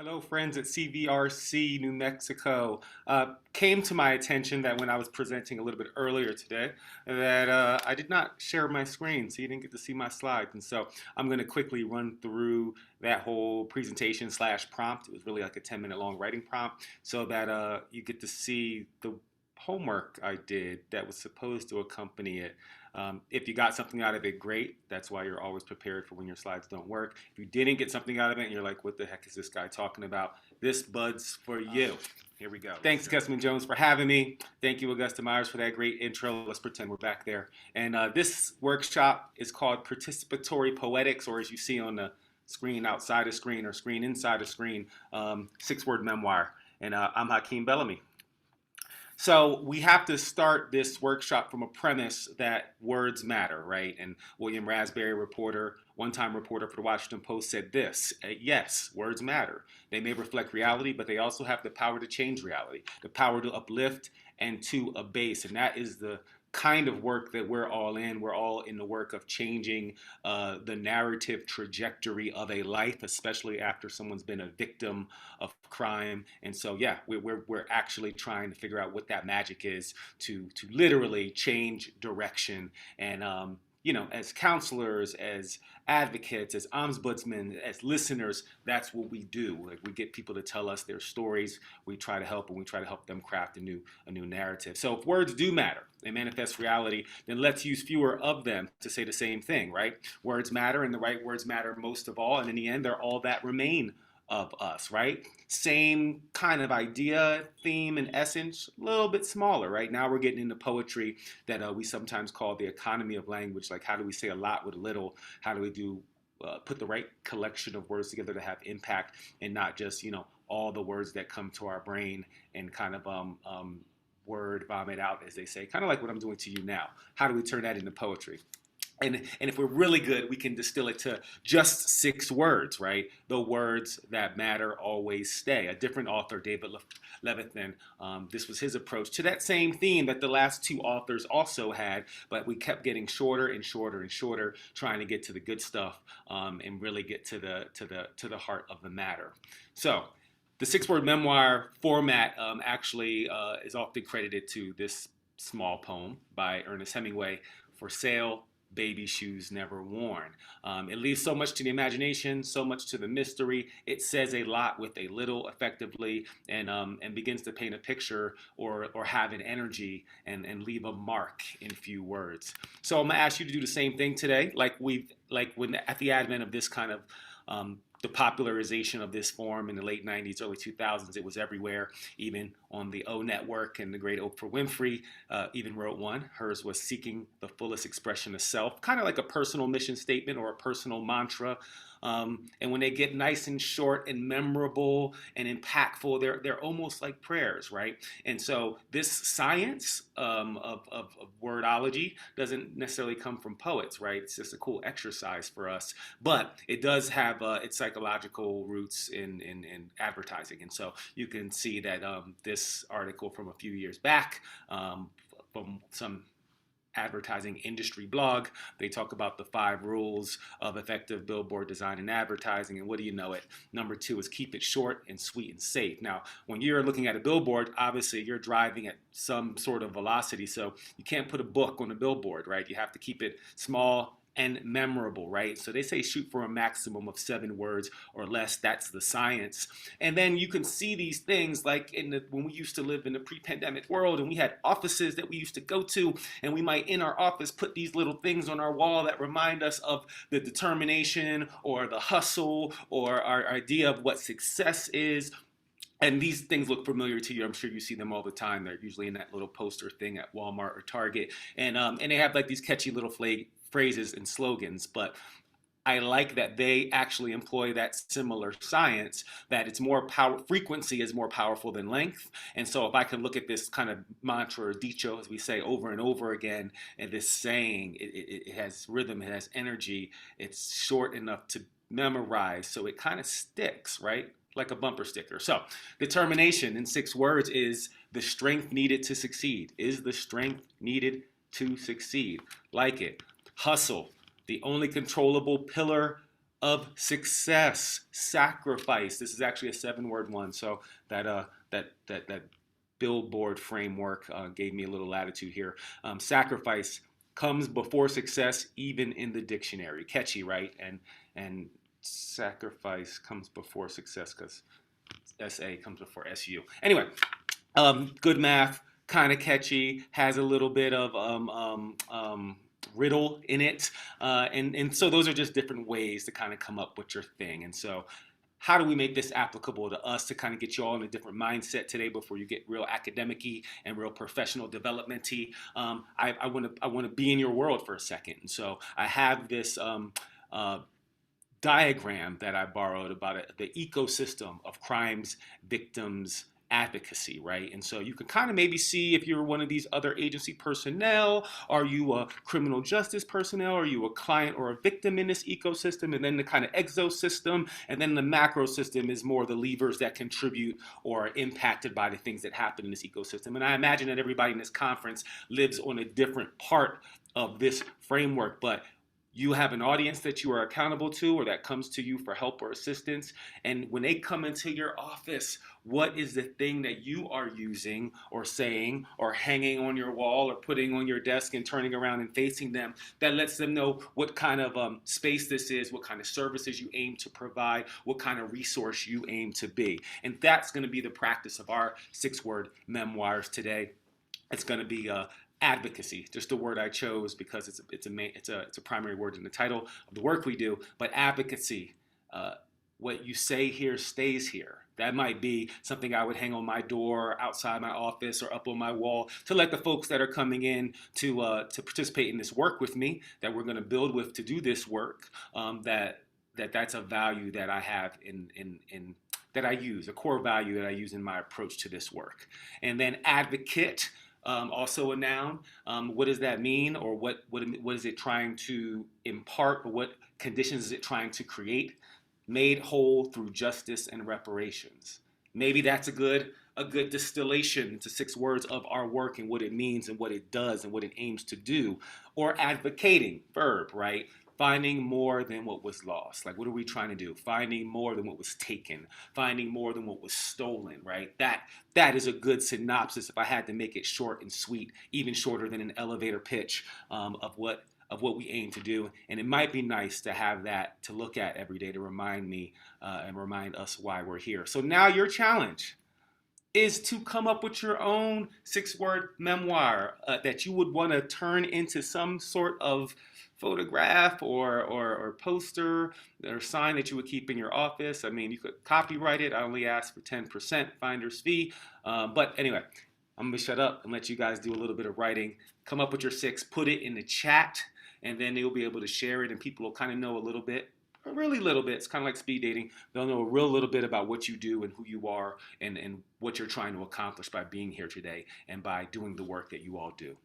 Hello, friends at CVRC New Mexico. Came to my attention that when I was presenting a little bit earlier today, that I did not share my screen, so you didn't get to see my slides. And so I'm going to quickly run through that whole presentation slash prompt. It was really like a 10-minute long writing prompt, so that you get to see the homework I did that was supposed to accompany it. If you got something out of it, great. That's why you're always prepared for when your slides don't work. If you didn't get something out of it and you're like, what the heck is this guy talking about? This bud's for you. Here we go. Thanks, Kesselman-Jones, for having me. Thank you, Augusta Myers, for that great intro. Let's pretend we're back there. And this workshop is called Participatory Poetics, or as you see on the screen outside of screen or screen inside of screen, six-word memoir. And I'm Hakeem Bellamy. So we have to start this workshop from a premise that words matter, right? And William Raspberry, one-time reporter for the Washington Post, said this: yes, words matter. They may reflect reality, but they also have the power to change reality, the power to uplift and to abase. And that is the kind of work that we're all in. We're all in the work of changing the narrative trajectory of a life, especially after someone's been a victim of crime. And so, yeah, we're actually trying to figure out what that magic is to literally change direction. And as counselors, as advocates, as ombudsmen, as listeners, that's what we do. Like, we get people to tell us their stories. We try to help, and we try to help them craft a new narrative. So if words do matter, they manifest reality, then let's use fewer of them to say the same thing, right? Words matter, and the right words matter most of all. And in the end, they're all that remain of us, right? Same kind of idea, theme, and essence, a little bit smaller, right? Now we're getting into poetry that we sometimes call the economy of language. Like, how do we say a lot with a little? How do we put the right collection of words together to have impact, and not just, all the words that come to our brain and kind of word vomit out, as they say, kind of like what I'm doing to you now. How do we turn that into poetry? And if we're really good, we can distill it to just 6 words, right? The words that matter always stay. A different author, David Levithan, this was his approach to that same theme that the last 2 authors also had, but we kept getting shorter and shorter and shorter, trying to get to the good stuff and really get to the heart of the matter. So the 6-word memoir format actually is often credited to this small poem by Ernest Hemingway, For Sale, Baby Shoes Never Worn. It leaves so much to the imagination, so much to the mystery. It says a lot with a little, effectively, and begins to paint a picture or have an energy and leave a mark in few words. So I'm gonna ask you to do the same thing today, like when at the advent of this kind of the popularization of this form in the late 90s, early 2000s. It was everywhere, even on the O Network, and the great Oprah Winfrey even wrote one. Hers was Seeking the Fullest Expression of Self, kind of like a personal mission statement or a personal mantra. And when they get nice and short and memorable and impactful, they're almost like prayers, right? And so this science of wordology doesn't necessarily come from poets, right? It's just a cool exercise for us, but it does have its psychological roots in advertising. And so you can see that this article from a few years back from some advertising industry blog, they talk about the 5 rules of effective billboard design and advertising. And what do you know it? Number 2 is keep it short and sweet and safe. Now, when you're looking at a billboard, obviously you're driving at some sort of velocity, so you can't put a book on a billboard, right? You have to keep it small and memorable, right? So they say shoot for a maximum of 7 words or less. That's the science. And then you can see these things like when we used to live in the pre-pandemic world, and we had offices that we used to go to, and we might in our office put these little things on our wall that remind us of the determination or the hustle or our idea of what success is. And these things look familiar to you. I'm sure you see them all the time. They're usually in that little poster thing at Walmart or Target. And they have like these catchy little phrases and slogans. But I like that they actually employ that similar science, that it's more frequency is more powerful than length. And so if I can look at this kind of mantra or dicho, as we say, over and over again, and this saying, it has rhythm, it has energy, it's short enough to memorize, so it kind of sticks, right? Like a bumper sticker. So determination in 6 words is the strength needed to succeed. Is the strength needed to succeed? Like it. Hustle, the only controllable pillar of success, sacrifice. This is actually a 7-word one, so that Billboard framework gave me a little latitude here. Sacrifice comes before success, even in the dictionary. Catchy, right? And sacrifice comes before success because SA comes before SU. Anyway, good math, kind of catchy, has a little bit of riddle in it, and so those are just different ways to kind of come up with your thing. And so, how do we make this applicable to us to kind of get you all in a different mindset today before you get real academic-y and real professional development-y? I want to be in your world for a second, and so I have this. Diagram that I borrowed about it, the ecosystem of crimes victims advocacy, right? And so you can kind of maybe see if you're one of these other agency personnel, are you a criminal justice personnel, are you a client or a victim in this ecosystem, and then the kind of exosystem, and then the macro system is more the levers that contribute or are impacted by the things that happen in this ecosystem. And I imagine that everybody in this conference lives on a different part of this framework, but you have an audience that you are accountable to or that comes to you for help or assistance. And when they come into your office, what is the thing that you are using or saying or hanging on your wall or putting on your desk and turning around and facing them that lets them know what kind of space this is, what kind of services you aim to provide, what kind of resource you aim to be. And that's going to be the practice of our 6-word memoirs today. It's going to be advocacy, just a word I chose because it's a primary word in the title of the work we do. But advocacy, what you say here stays here. That might be something I would hang on my door, outside my office, or up on my wall to let the folks that are coming in to participate in this work with me, that we're going to build with to do this work, that's a value that I have in that I use, a core value that I use in my approach to this work. And then advocate, also a noun. What does that mean, or what is it trying to impart, or what conditions is it trying to create? Made whole through justice and reparations. Maybe that's a good distillation into 6 words of our work and what it means and what it does and what it aims to do. Or advocating, verb, right? Finding more than what was lost. Like, what are we trying to do? Finding more than what was taken. Finding more than what was stolen, right? That is a good synopsis if I had to make it short and sweet, even shorter than an elevator pitch of what we aim to do. And it might be nice to have that to look at every day to remind me and remind us why we're here. So now your challenge is to come up with your own 6-word memoir that you would want to turn into some sort of photograph or poster or sign that you would keep in your office. I mean, you could copyright it. I only ask for 10% finder's fee. But anyway, I'm going to shut up and let you guys do a little bit of writing. Come up with your 6, put it in the chat, and then you'll be able to share it, and people will kind of know a little bit, a really little bit. It's kind of like speed dating. They'll know a real little bit about what you do and who you are and what you're trying to accomplish by being here today and by doing the work that you all do.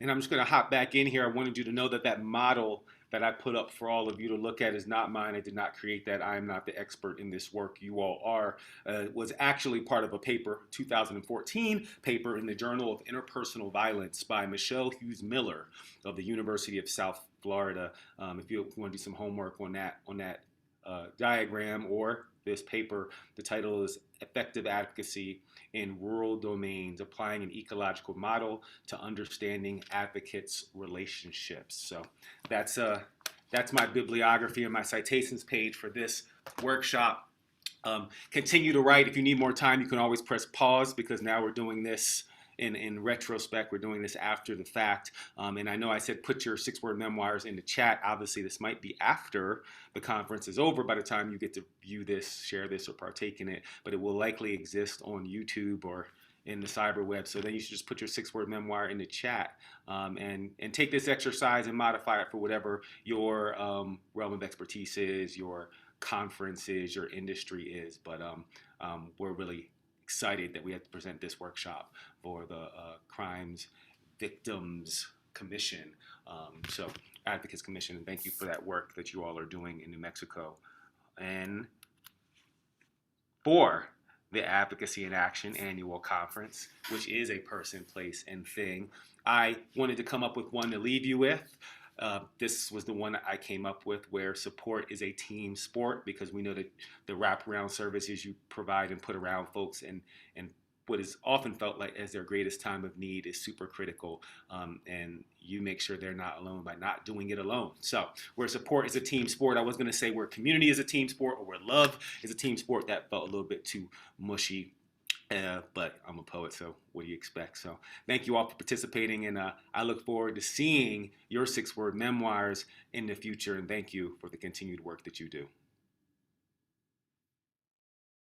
And I'm just going to hop back in here. I wanted you to know that model that I put up for all of you to look at is not mine. I did not create that. I am not the expert in this work. You all are. Was actually part of a paper, 2014 paper in the Journal of Interpersonal Violence by Michelle Hughes Miller of the University of South Florida. If you want to do some homework on that diagram or this paper, the title is Effective Advocacy in Rural Domains, Applying an Ecological Model to Understanding Advocates' Relationships. So that's my bibliography and my citations page for this workshop. Continue to write. If you need more time, you can always press pause, because now we're doing this in retrospect. We're doing this after the fact. And I know I said put your 6-word memoirs in the chat. Obviously, this might be after the conference is over by the time you get to view this, share this, or partake in it. But it will likely exist on YouTube or in the cyberweb. So then you should just put your 6-word memoir in the chat, and take this exercise and modify it for whatever your realm of expertise is, your conference is, your industry is. But we're really excited that we had to present this workshop for the Crimes Victims Commission, so Advocates Commission, and thank you for that work that you all are doing in New Mexico. And for the Advocacy in Action Annual Conference, which is a person, place, and thing, I wanted to come up with one to leave you with. This was the one I came up with, where support is a team sport, because we know that the wraparound services you provide and put around folks and what is often felt like as their greatest time of need is super critical, and you make sure they're not alone by not doing it alone. So where support is a team sport, I was going to say where community is a team sport, or where love is a team sport. That felt a little bit too mushy. But I'm a poet, so what do you expect? So thank you all for participating, and I look forward to seeing your 6-word memoirs in the future, and thank you for the continued work that you do.